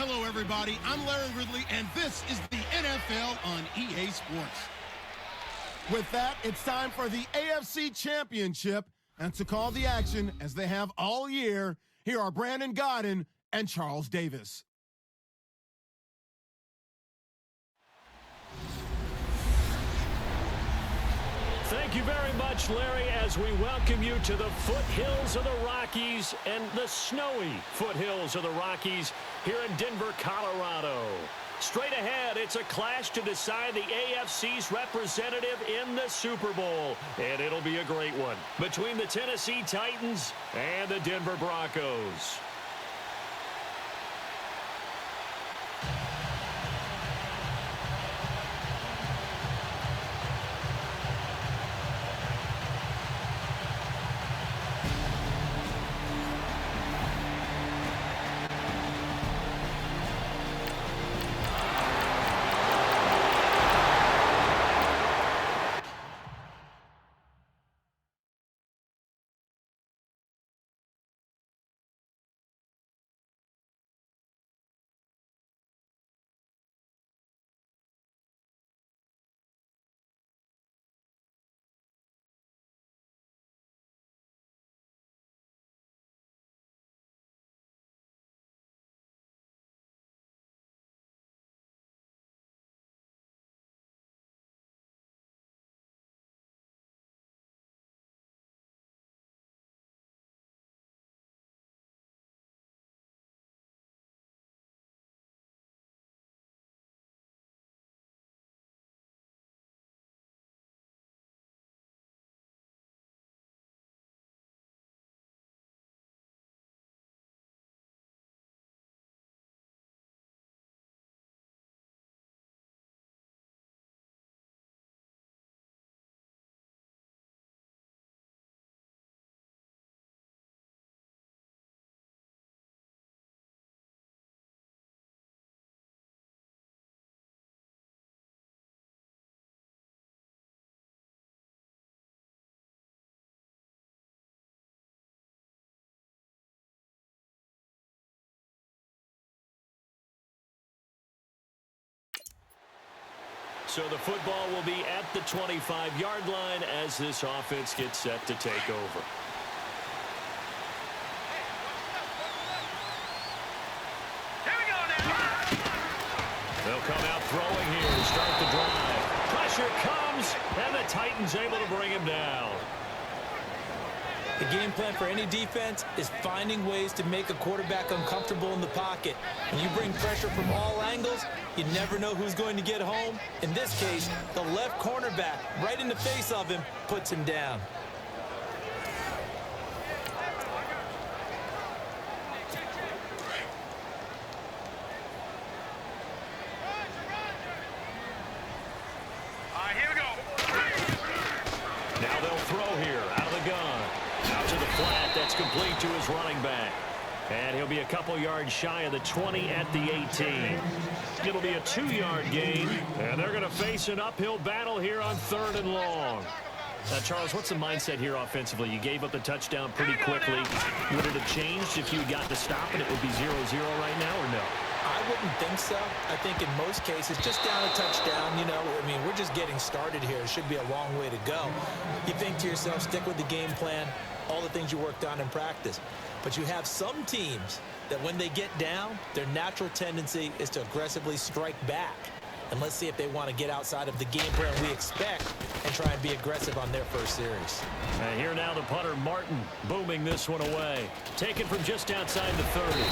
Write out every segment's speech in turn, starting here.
Hello, everybody. I'm Larry Ridley, and this is the NFL on EA Sports. With that, it's time for the AFC Championship, and to call the action, as they have all year, here are Brandon Godden and Charles Davis. Thank you very much, Larry, as we welcome you to the foothills of the Rockies and the snowy foothills of the Rockies here in Denver, Colorado. Straight ahead, it's a clash to decide the AFC's representative in the Super Bowl, and it'll be a great one between the Tennessee Titans and the Denver Broncos. So the football will be at the 25-yard line as this offense gets set to take over. Here we go now. They'll come out throwing here to start the drive. Pressure comes, and the Titans able to bring him down. The game plan for any defense is finding ways to make a quarterback uncomfortable in the pocket. When you bring pressure from all angles, you never know who's going to get home. In this case, the left cornerback, right in the face of him, puts him down. All right, here we go. Now they'll throw here out of the gun. Out to the flat. That's complete to his running back. And he'll be a couple yards shy of the 20 at the 18. It'll be a 2-yard gain. And they're going to face an uphill battle here on 3rd and long. Now, Charles, what's the mindset here offensively? You gave up the touchdown pretty quickly. Would it have changed if you had gotten to stop and it would be 0-0 right now, or no? I wouldn't think so. I think in most cases, just down a touchdown, you know, I mean, we're just getting started here. It should be a long way to go. You think to yourself, stick with the game plan, all the things you worked on in practice. But you have some teams that when they get down, their natural tendency is to aggressively strike back. And let's see if they want to get outside of the game plan we expect and try and be aggressive on their first series. And here now the punter, Martin, booming this one away. Taken from just outside the 30.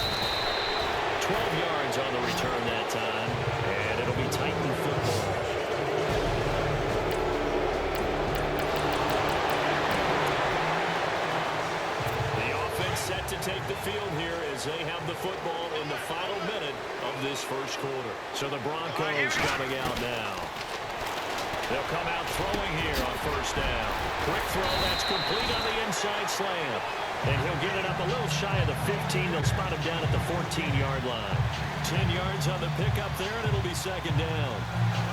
12 yards on the return that time. And it'll be Titan football. Set to take the field here as they have the football in the final minute of this first quarter. So the Broncos coming out now. They'll come out throwing here on first down. Quick throw, that's complete on the inside slam. And he'll get it up a little shy of the 15. They'll spot him down at the 14-yard line. 10 yards on the pickup there, and it'll be second down.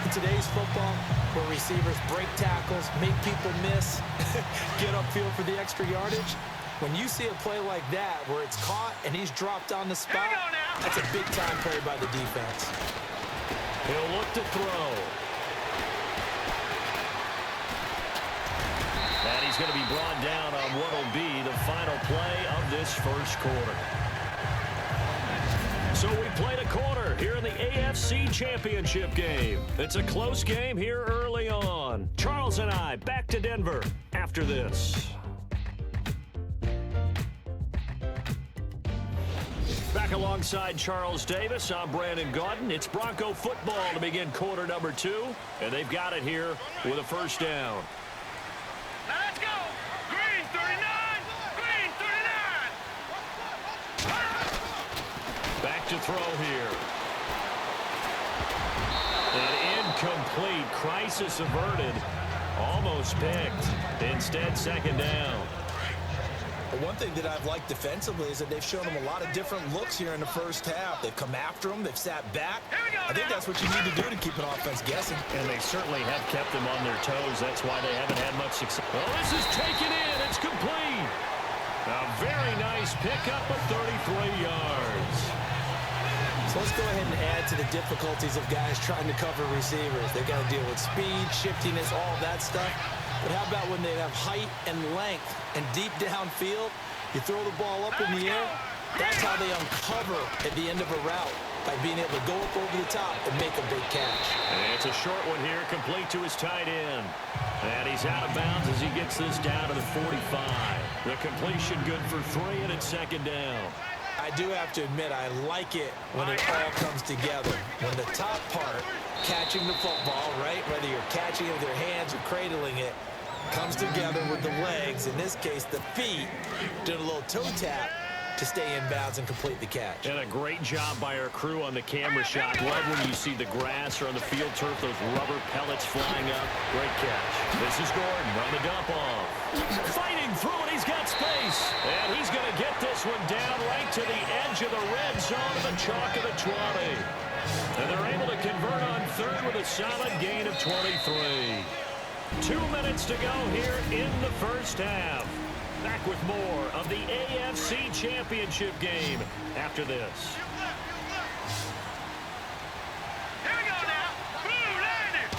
In today's football, where receivers break tackles, make people miss, get upfield for the extra yardage, when you see a play like that where it's caught and he's dropped on the spot, That's a big-time play by the defense. He'll look to throw. And he's going to be brought down on what will be the final play of this first quarter. So we played a quarter here in the AFC Championship game. It's a close game here early on. Charles and I back to Denver after this. Back alongside Charles Davis, I'm Brandon Gaudin. It's Bronco football to begin quarter number 2, and they've got it here with a first down. Now let's go. Green 39. Green 39. Back to throw here. An incomplete, crisis averted, almost picked. Instead, second down. One thing that I've liked defensively is that they've shown them a lot of different looks here in the first half. They've come after them. They've sat back. I think that's what you need to do to keep an offense guessing. And they certainly have kept them on their toes. That's why they haven't had much success. Well, this is taken in. It's complete. A very nice pickup of 33 yards. So let's go ahead and add to the difficulties of guys trying to cover receivers. They've got to deal with speed, shiftiness, all that stuff. But how about when they have height and length and deep downfield? You throw the ball up in the air. That's how they uncover at the end of a route, by being able to go up over the top and make a big catch. And it's a short one here, complete to his tight end. And he's out of bounds as he gets this down to the 45. The completion good for 3, and it's second down. I do have to admit, I like it when it all comes together. When the top part, catching the football, right, whether you're catching it with your hands or cradling it, comes together with the legs, in this case the feet, doing a little toe tap to stay in bounds and complete the catch. And a great job by our crew on the camera shot. Love when you see the grass or on the field turf, those rubber pellets flying up. Great catch. This is Gordon on the dump off. Fighting through it, he's got space. And he's going to get this one down right to the edge of the red zone of the chalk of the 20. And they're able to convert on third with a solid gain of 23. 2 minutes to go here in the first half. Back with more of the AFC Championship game after this. Here we go now. Blue landing.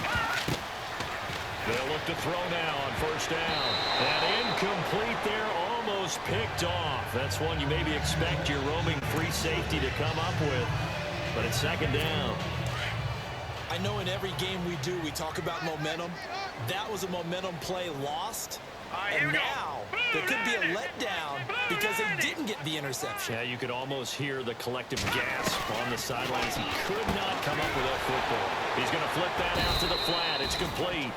They'll look to throw now on first down. And incomplete there, almost picked off. That's one you maybe expect your roaming free safety to come up with. But it's second down. I know in every game we do, we talk about momentum. That was a momentum play lost. And now there could be a letdown because they didn't get the interception. Yeah, you could almost hear the collective gasp on the sidelines. He could not come up with that football. He's going to flip that out to the flat. It's complete.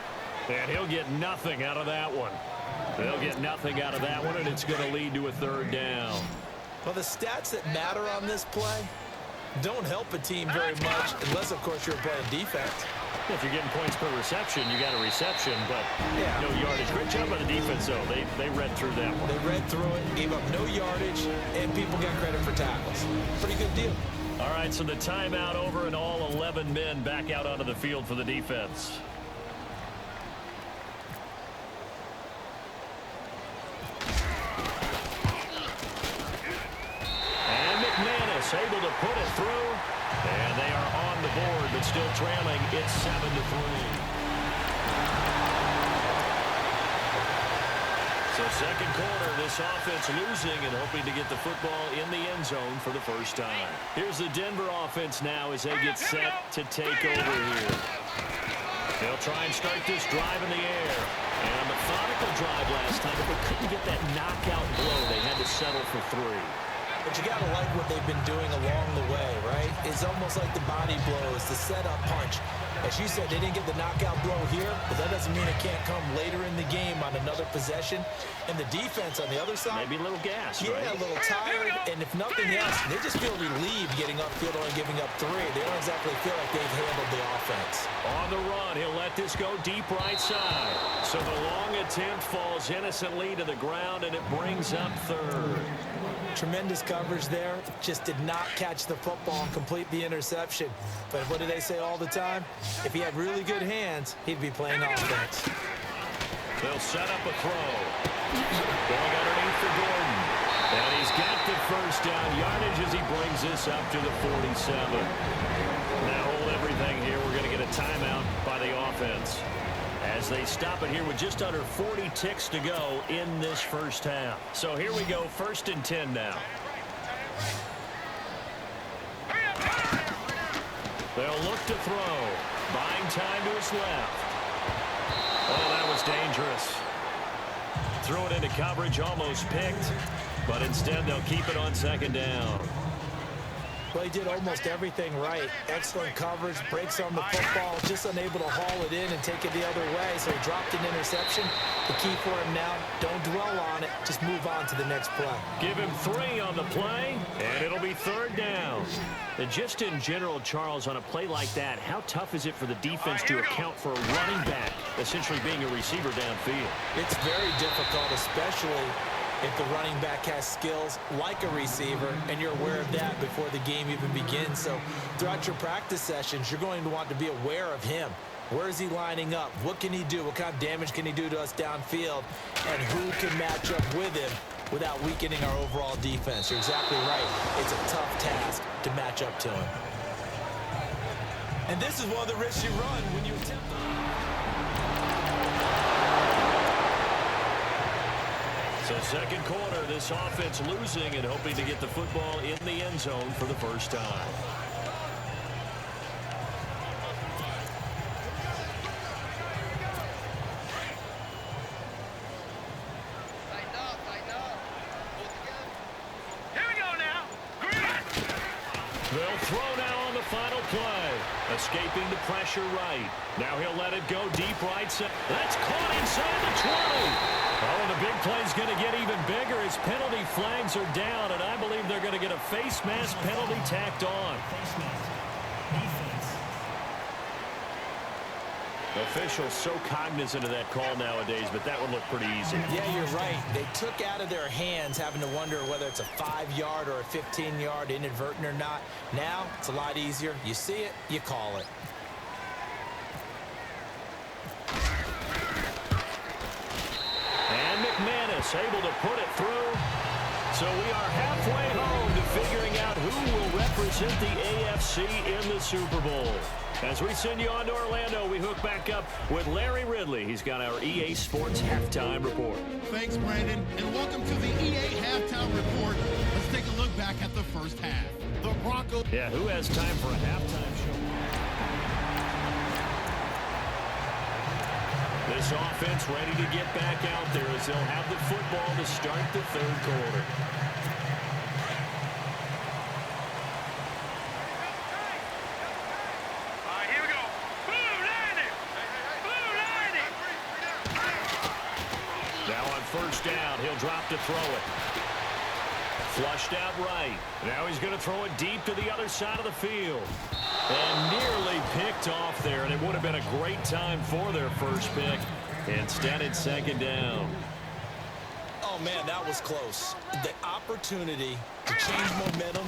And he'll get nothing out of that one. They'll get nothing out of that one, and it's going to lead to a third down. Well, the stats that matter on this play don't help a team very much unless, of course, you're playing defense. Well, if you're getting points per reception, you got a reception, but yeah, no yardage. Great job by the defense, though. They read through that one. They read through it, gave up no yardage, and people got credit for tackles. Pretty good deal. All right, so the timeout over and all 11 men back out onto the field for the defense. Able to put it through, and they are on the board, but still trailing. It's 7-3. So second quarter, this offense losing and hoping to get the football in the end zone for the first time. Here's the Denver offense now as they get set to take over here. They'll try and start this drive in the air. And a methodical drive last time, but they couldn't get that knockout blow. They had to settle for 3. But you got to like what they've been doing along the way, right? It's almost like the body blows, the setup punch. As you said, they didn't get the knockout blow here, but that doesn't mean it can't come later in the game on another possession. And the defense on the other side, maybe a little gas, yeah, right? A little tired. And if nothing else, they just feel relieved getting upfield or giving up 3. They don't exactly feel like they've handled the offense. On the run, he'll let this go deep right side. So the long attempt falls innocently to the ground, and it brings up third. Tremendous coverage there. Just did not catch the football and complete the interception. But what do they say all the time? If he had really good hands, he'd be playing offense. They'll set up a throw. Going underneath for Gordon. And he's got the first down yardage as he brings this up to the 47. Now hold everything here. We're going to get a timeout by the offense as they stop it here with just under 40 ticks to go in this first half. So here we go, 1st and 10 now. They'll look to throw. Buying time to his left. Oh, that was dangerous. Threw it into coverage, almost picked, but instead they'll keep it on 2nd down. Well, he did almost everything right. Excellent coverage, breaks on the football, just unable to haul it in and take it the other way, so he dropped an interception. The key for him now, don't dwell on it, just move on to the next play. Give him 3 on the play, and it'll be 3rd down. And just in general, Charles, on a play like that, how tough is it for the defense to account for a running back essentially being a receiver downfield? It's very difficult, especially if the running back has skills like a receiver, and you're aware of that before the game even begins. So throughout your practice sessions, you're going to want to be aware of him. Where is he lining up? What can he do? What kind of damage can he do to us downfield? And who can match up with him without weakening our overall defense? You're exactly right. It's a tough task to match up to him. And this is one of the risks you run when you attempt to... So 2nd quarter, this offense losing and hoping to get the football in the end zone for the first time. Here we go now. They'll throw now on the final play. Escaping the pressure right. Now he'll let it go deep right side. That's caught inside the 20. Oh, the big play's going to get even bigger as penalty flags are down, and I believe they're going to get a face mask penalty tacked on. Officials so cognizant of that call nowadays, but that would look pretty easy. Yeah, you're right. They took out of their hands having to wonder whether it's a 5-yard or a 15-yard inadvertent or not. Now, it's a lot easier. You see it, you call it. And McManus able to put it through. So we are halfway home to figuring out who will represent the AFC in the Super Bowl. As we send you on to Orlando, we hook back up with Larry Ridley. He's got our EA Sports Halftime Report. Thanks, Brandon, and welcome to the EA Halftime Report. Let's take a look back at the first half. The Broncos... Yeah, who has time for a halftime show? This offense ready to get back out there as they'll have the football to start the 3rd quarter. Here we go. Blue landing. Blue landing. Now on 1st down, he'll drop to throw it. Flushed out right. Now he's going to throw it deep to the other side of the field. And nearly picked off there, and it would have been a great time for their first pick. Instead, it's 2nd down. Oh, man, that was close. The opportunity to change momentum,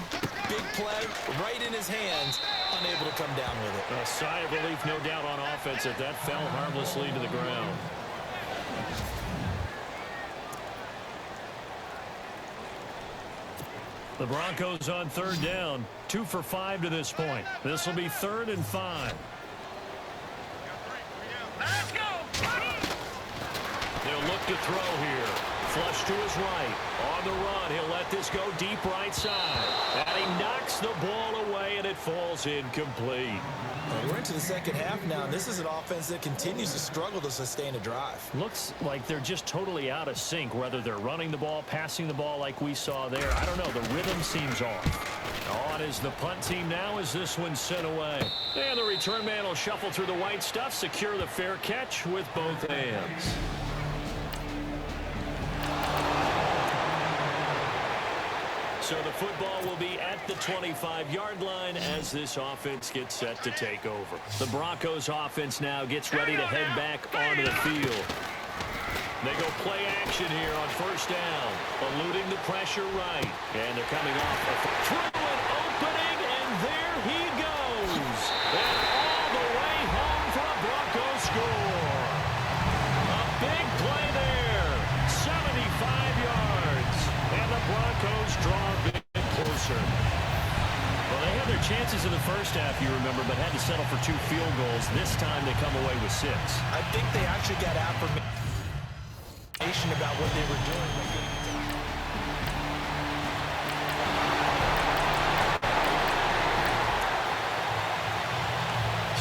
big play, right in his hands, unable to come down with it. A sigh of relief, no doubt, on offense that that fell harmlessly to the ground. The Broncos on 3rd down, 2 for 5 to this point. This will be 3rd and 5. Let's go. They'll look to throw here. Flush to his right. On the run, he'll let this go deep right side. And he knocks the ball away, and it falls incomplete. Well, we're into the 2nd half now. This is an offense that continues to struggle to sustain a drive. Looks like they're just totally out of sync, whether they're running the ball, passing the ball like we saw there. I don't know. The rhythm seems off. On is the punt team now as this one's sent away. And the return man will shuffle through the white stuff, secure the fair catch with both hands. So the football will be at the 25-yard line as this offense gets set to take over. The Broncos offense now gets ready to head back onto the field. They go play action here on 1st down, eluding the pressure right. And they're coming off through an opening, and there he goes. And all the way home for a Broncos score. A big play there, 75 yards. And the Broncos chances in the first half, you remember, but had to settle for 2 field goals. This time they come away with 6. I think they actually got affirmation about what they were doing.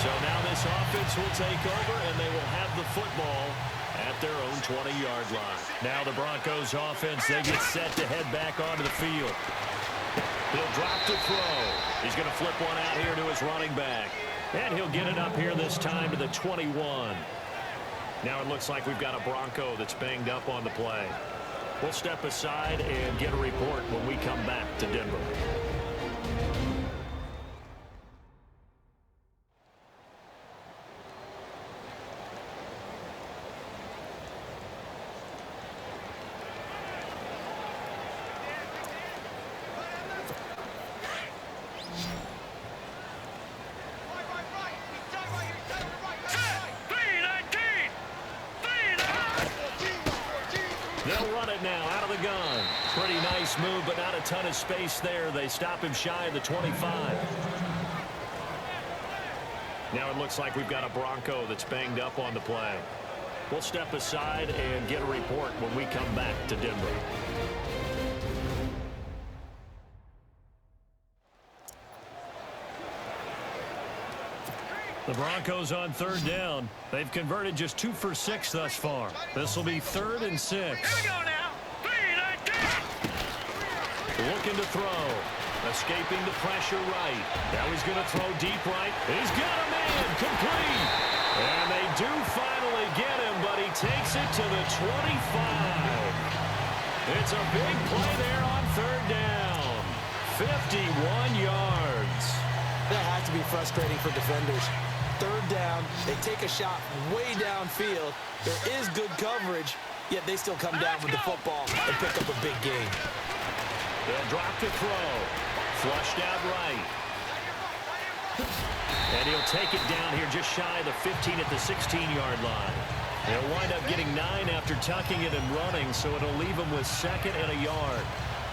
So now this offense will take over, and they will have the football at their own 20-yard line. Now the Broncos offense, they get set to head back onto the field. He'll drop to throw. He's going to flip one out here to his running back. And he'll get it up here this time to the 21. Now it looks like we've got a Bronco that's banged up on the play. We'll step aside and get a report when we come back to Denver. They'll run it now out of the gun. Pretty nice move, but not a ton of space there. They stop him shy of the 25. Now it looks like we've got a Bronco that's banged up on the play. We'll step aside and get a report when we come back to Denver. The Broncos on 3rd down. They've converted just 2 for 6 thus far. This will be 3rd and 6. Here we go now. 3, 19. Looking to throw. Escaping the pressure right. Now he's going to throw deep right. He's got a man. Complete. And they do finally get him, but he takes it to the 25. It's a big play there on 3rd down. 51 yards. That has to be frustrating for defenders. 3rd down, they take a shot way downfield. There is good coverage, yet they still come down with the football and pick up a big gain. They'll drop to throw. Flushed out right. And he'll take it down here just shy of the 15 at the 16-yard line. They'll wind up getting 9 after tucking it and running, so it'll leave him with 2nd and a yard.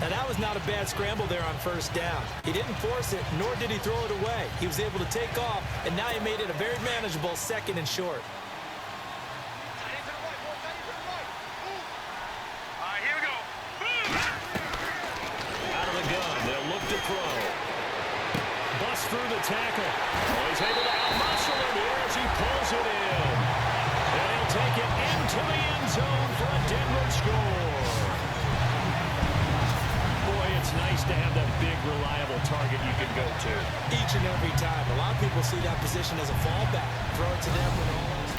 And that was not a bad scramble there on 1st down. He didn't force it, nor did he throw it away. He was able to take off, and now he made it a very manageable 2nd and short. All right, here we go. Out of the gun, they'll look to throw. Bust through the tackle. Oh, he's able to out-muscle him here as he pulls it in. And he'll take it into the end zone for a Denver score. It's nice to have that big, reliable target you can go to. Each and every time. A lot of people see that position as a fallback. Throw it to them when all else.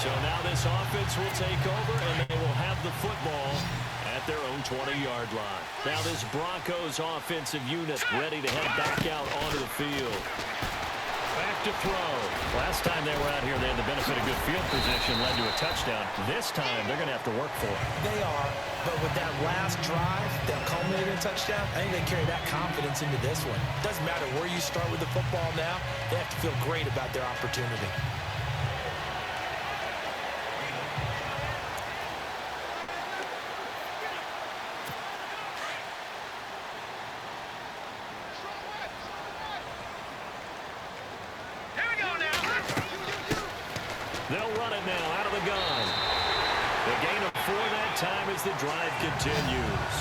So now this offense will take over, and they will have the football at their own 20-yard line. Now this Broncos offensive unit ready to head back out onto the field. Back to throw. Last time they were out here, they had the benefit of good field position, led to a touchdown. This time, they're going to have to work for it. They are, but with that last drive that culminated in a touchdown, I think they carry that confidence into this one. Doesn't matter where you start with the football now, they have to feel great about their opportunity. They'll run it now out of the gun. The gain of 4 that time as the drive continues.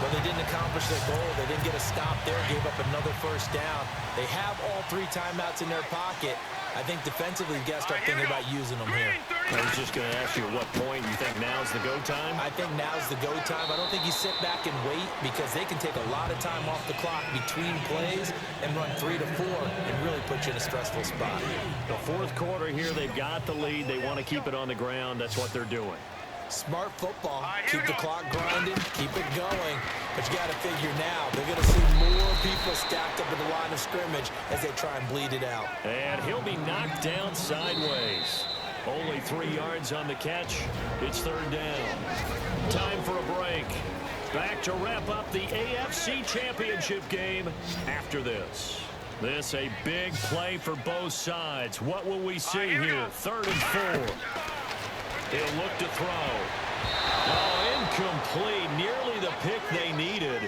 Well, they didn't accomplish their goal. They didn't get a stop there, gave up another 1st down. They have all 3 timeouts in their pocket. I think defensively, you got to start thinking about using them here. I was just going to ask you at what point you think now's the go time? I think now's the go time. I don't think you sit back and wait because they can take a lot of time off the clock between plays and run 3 to 4 and really put you in a stressful spot. The 4th quarter here, they've got the lead. They want to keep it on the ground. That's what they're doing. Smart football. Keep the clock grinding, keep it going. But you got to figure now, they're going to see more people stacked up at the line of scrimmage as they try and bleed it out. And he'll be knocked down sideways. Only 3 yards on the catch. It's 3rd down. Time for a break. Back to wrap up the AFC Championship game after this. This a big play for both sides. What will we see here? 3rd and 4. He'll look to throw. Oh, pick they needed.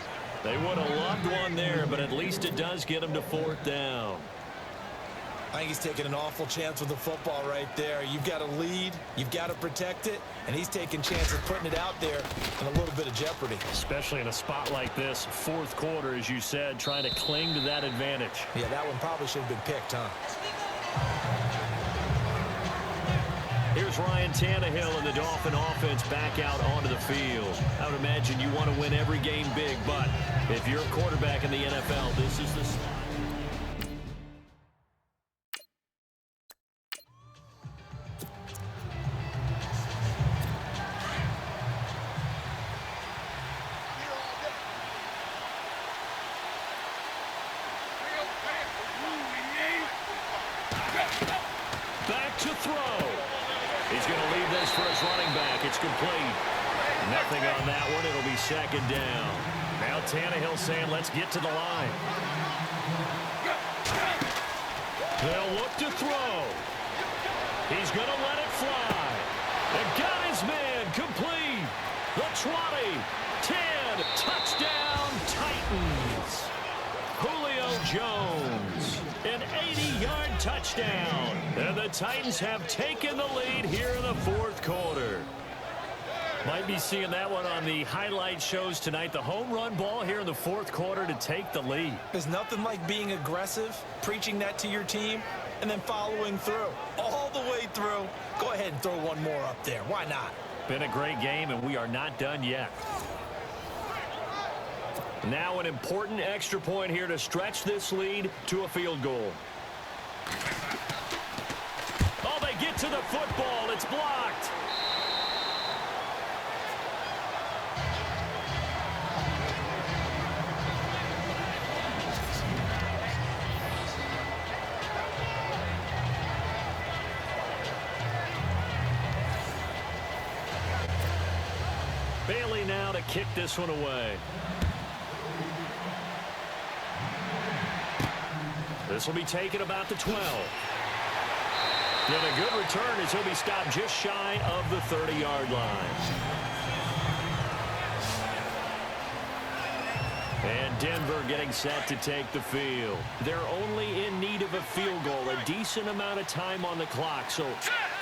They would have loved one there, but at least it does get them to 4th down. I think he's taking an awful chance with the football right there. You've got to lead, you've got to protect it, and he's taking chances putting it out there in a little bit of jeopardy. Especially in a spot like this, 4th quarter, as you said, trying to cling to that advantage. Yeah, that one probably should have been picked, huh? Here's Ryan Tannehill and the Dolphin offense back out onto the field. I would imagine you want to win every game big, but if you're a quarterback in the NFL, this is the spot. Back to throw. He's going to leave this for his running back. It's complete. Nothing on that one. It'll be 2nd down. Now Tannehill saying, let's get to the line. They'll look to throw. He's going to let it fly. And got his man complete. The 20, 10, touchdown Titans. Julio Jones, an 80-yard touchdown. And the Titans have taken the lead here in the 4th quarter. Might be seeing that one on the highlight shows tonight. The home run ball here in the 4th quarter to take the lead. There's nothing like being aggressive, preaching that to your team, and then following through. All the way through. Go ahead and throw one more up there. Why not? Been a great game, and we are not done yet. Now an important extra point here to stretch this lead to a field goal. Oh, they get to the football. It's blocked. Bailey now to kick this one away. This will be taken about the 12. And a good return as he'll be stopped just shy of the 30-yard line. And Denver getting set to take the field. They're only in need of a field goal, a decent amount of time on the clock. So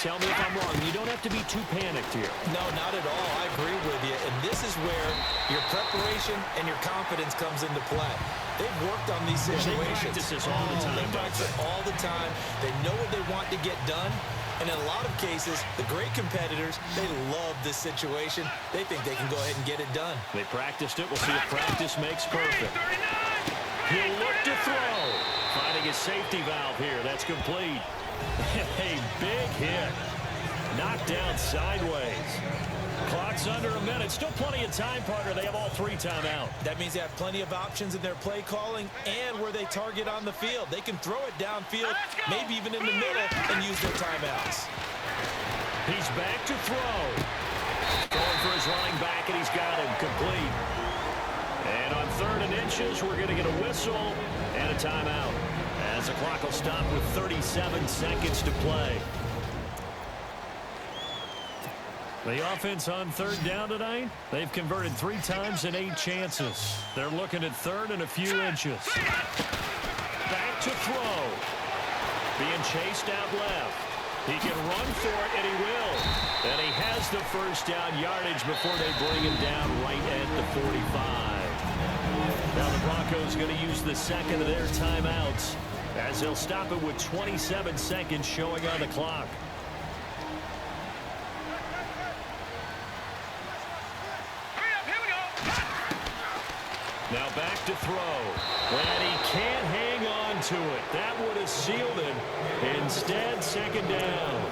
tell me if I'm wrong. You don't have to be too panicked here. No, not at all. I agree with you. And this is where your preparation and your confidence comes into play. They've worked on these situations. They practice this all the time. They practice it all the time. They know what they want to get done. And in a lot of cases, the great competitors, they love this situation. They think they can go ahead and get it done. They practiced it. We'll see if practice makes perfect. He'll look to throw. Finding his safety valve here. That's complete. A big hit. Knocked down sideways. Clock's under a minute. Still plenty of time, partner. They have all 3 timeout. That means they have plenty of options in their play calling and where they target on the field. They can throw it downfield, maybe even in the middle, and use their timeouts. He's back to throw. Going for his running back, and he's got him complete. And on 3rd and inches, we're going to get a whistle and a timeout, as the clock will stop with 37 seconds to play. The offense on 3rd down tonight, they've converted 3 times in 8 chances. They're looking at 3rd and a few inches. Back to throw. Being chased out left. He can run for it, and he will. And he has the 1st down yardage before they bring him down right at the 45. Now the Broncos going to use the 2nd of their timeouts as they'll stop it with 27 seconds showing on the clock. Now back to throw. And he can't hang on to it. That would have sealed him. Instead, 2nd down.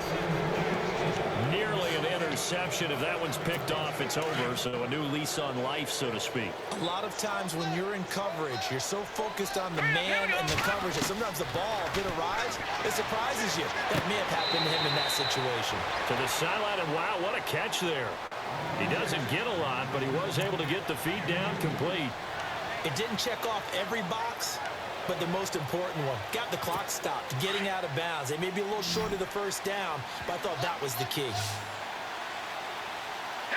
Nearly an interception. If that one's picked off, it's over. So a new lease on life, so to speak. A lot of times when you're in coverage, you're so focused on the man and the coverage that sometimes the ball hit a rise, it surprises you. That may have happened to him in that situation. To the sideline, and wow, what a catch there. He doesn't get a lot, but he was able to get the feet down complete. It didn't check off every box, but the most important one. Got the clock stopped, getting out of bounds. They may be a little short of the 1st down, but I thought that was the key. Here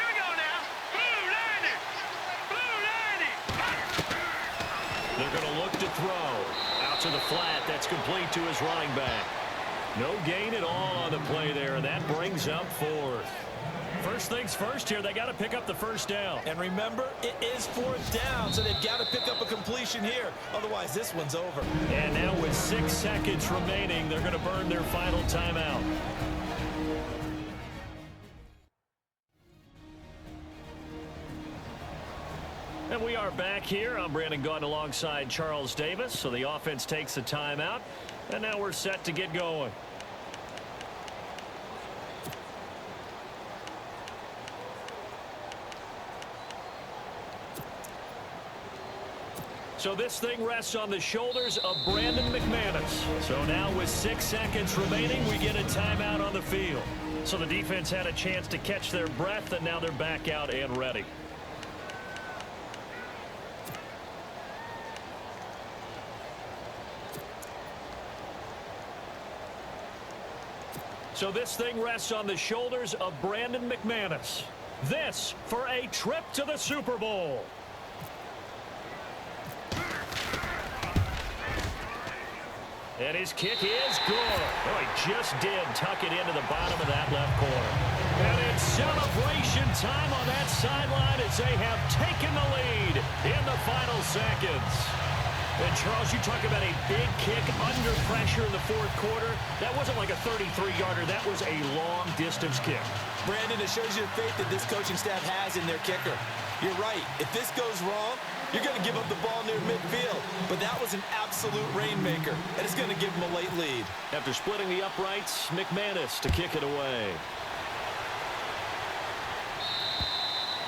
we go now. Blue line it. Blue throw. Out to the flat. That's complete to his running back. No gain at all on the play there, and that brings up fourth. First things first here, they got to pick up the first down. And remember, it is fourth down, so they've got to pick up a completion here. Otherwise, this one's over. And now with 6 seconds remaining, they're going to burn their final timeout. And we are back here. I'm Brandon Gaudin alongside Charles Davis. So the offense takes the timeout, and now we're set to get going. So this thing rests on the shoulders of Brandon McManus. So now with 6 seconds remaining, we get a timeout on the field. So the defense had a chance to catch their breath, and now they're back out and ready. So this thing rests on the shoulders of Brandon McManus. This for a trip to the Super Bowl. And his kick is good. Oh, he just did tuck it into the bottom of that left corner. And it's celebration time on that sideline as they have taken the lead in the final seconds. And, Charles, you talk about a big kick under pressure in the fourth quarter. That wasn't like a 33-yarder. That was a long-distance kick. Brandon, it shows you the faith that this coaching staff has in their kicker. You're right. If this goes wrong, you're going to give up the ball near midfield. But that was an absolute rainmaker, and it's going to give them a late lead. After splitting the uprights, McManus to kick it away.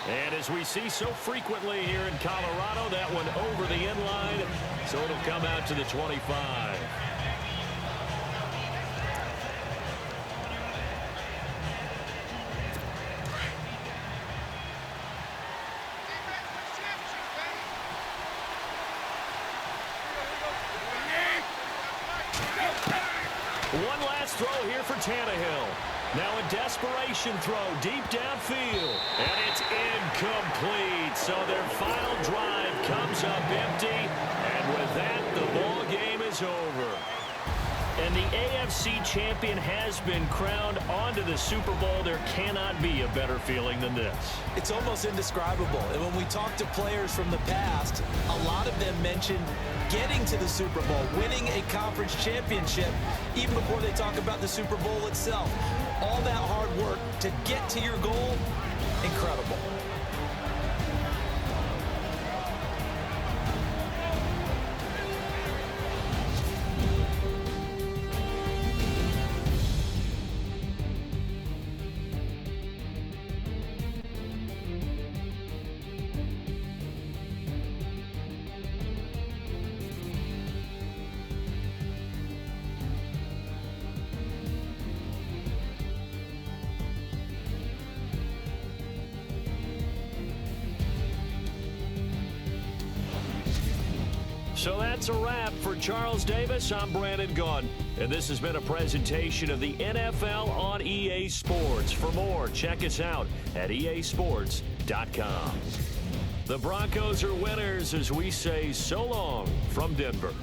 And as we see so frequently here in Colorado, that one over the end line, so it'll come out to the 25. One last throw here for Tannehill. Now a desperation throw deep downfield. And it's incomplete. So their final drive comes up empty. And with that, the ball game is over. And the AFC champion has been crowned onto the Super Bowl. There cannot be a better feeling than this. It's almost indescribable. And when we talk to players from the past, a lot of them mention getting to the Super Bowl, winning a conference championship, even before they talk about the Super Bowl itself. All that hard work to get to your goal, incredible. So that's a wrap for Charles Davis. I'm Brandon Gaudin, and this has been a presentation of the NFL on EA Sports. For more, check us out at easports.com. The Broncos are winners as we say so long from Denver.